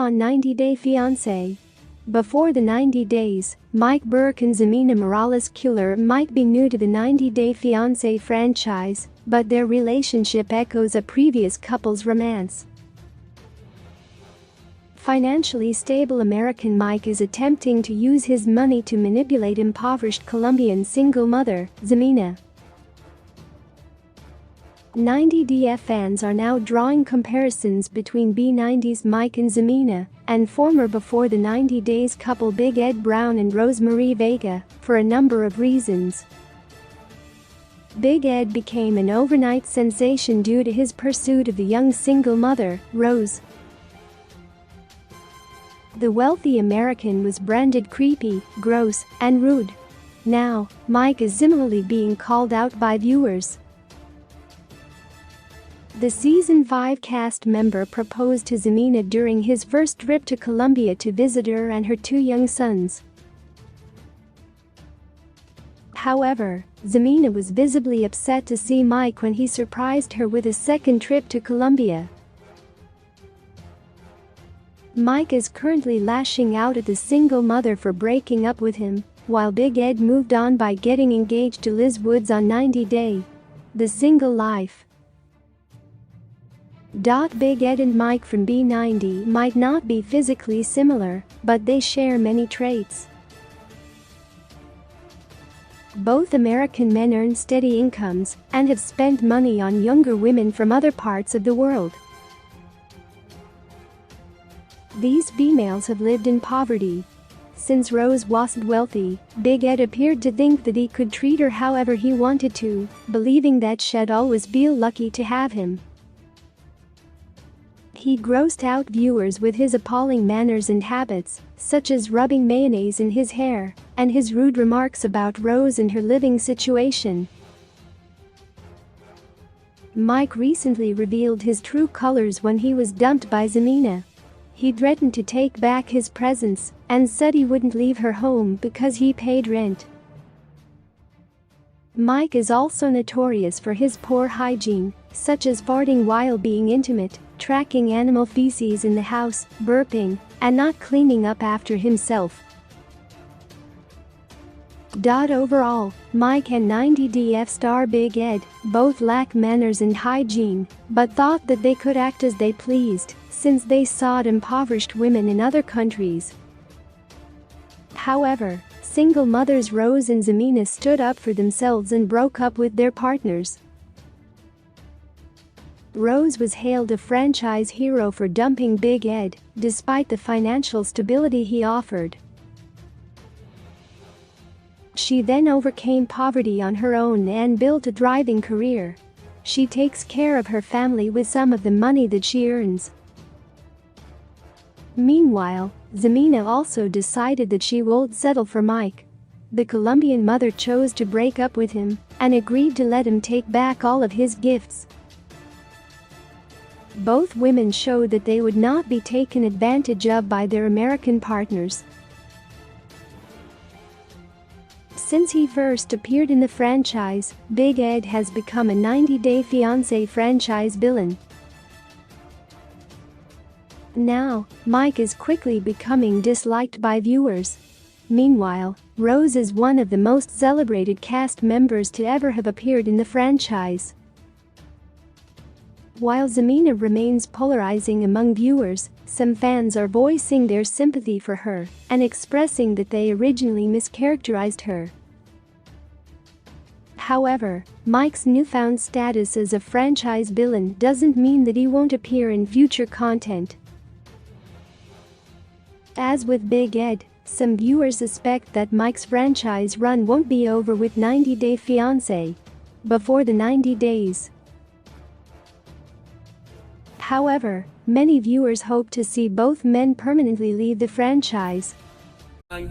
on 90-Day Fiancé. Before the 90 days, Mike Burke and Ximena Morales Cuellar might be new to the 90-Day Fiancé franchise, but their relationship echoes a previous couple's romance. Financially stable American Mike is attempting to use his money to manipulate impoverished Colombian single mother, Ximena. 90DF fans are now drawing comparisons between B90's Mike and Ximena and former Before the 90 Days couple Big Ed Brown and Rosemarie Vega for a number of reasons. Big Ed became an overnight sensation due to his pursuit of the young single mother, Rose. The wealthy American was branded creepy, gross, and rude. Now, Mike is similarly being called out by viewers. The season 5 cast member proposed to Ximena during his first trip to Colombia to visit her and her 2 young sons. However, Ximena was visibly upset to see Mike when he surprised her with a second trip to Colombia. Mike is currently lashing out at the single mother for breaking up with him, while Big Ed moved on by getting engaged to Liz Woods on 90-Day. The Single Life. Big Ed and Mike from B90 might not be physically similar, but they share many traits. Both American men earn steady incomes and have spent money on younger women from other parts of the world. These females have lived in poverty. Since Rose wasn't wealthy, Big Ed appeared to think that he could treat her however he wanted to, believing that she'd always feel lucky to have him. He grossed out viewers with his appalling manners and habits, such as rubbing mayonnaise in his hair, and his rude remarks about Rose and her living situation. Mike recently revealed his true colors when he was dumped by Ximena. He threatened to take back his presents and said he wouldn't leave her home because he paid rent. Mike is also notorious for his poor hygiene, such as farting while being intimate, tracking animal feces in the house, burping, and not cleaning up after himself. Overall, Mike and 90DF star Big Ed both lack manners and hygiene, but thought that they could act as they pleased since they sought impoverished women in other countries. However, single mothers Rose and Ximena stood up for themselves and broke up with their partners. Rose was hailed a franchise hero for dumping Big Ed, despite the financial stability he offered. She then overcame poverty on her own and built a thriving career. She takes care of her family with some of the money that she earns. Meanwhile, Ximena also decided that she won't settle for Mike. The Colombian mother chose to break up with him and agreed to let him take back all of his gifts. Both women showed that they would not be taken advantage of by their American partners. Since he first appeared in the franchise, Big Ed has become a 90-Day Fiancé franchise villain. Now, Mike is quickly becoming disliked by viewers. Meanwhile, Rose is one of the most celebrated cast members to ever have appeared in the franchise. While Ximena remains polarizing among viewers, some fans are voicing their sympathy for her and expressing that they originally mischaracterized her. However, Mike's newfound status as a franchise villain doesn't mean that he won't appear in future content. As with Big Ed, some viewers suspect that Mike's franchise run won't be over with 90-Day Fiancé. Before the 90 days. However, many viewers hope to see both men permanently leave the franchise. I'm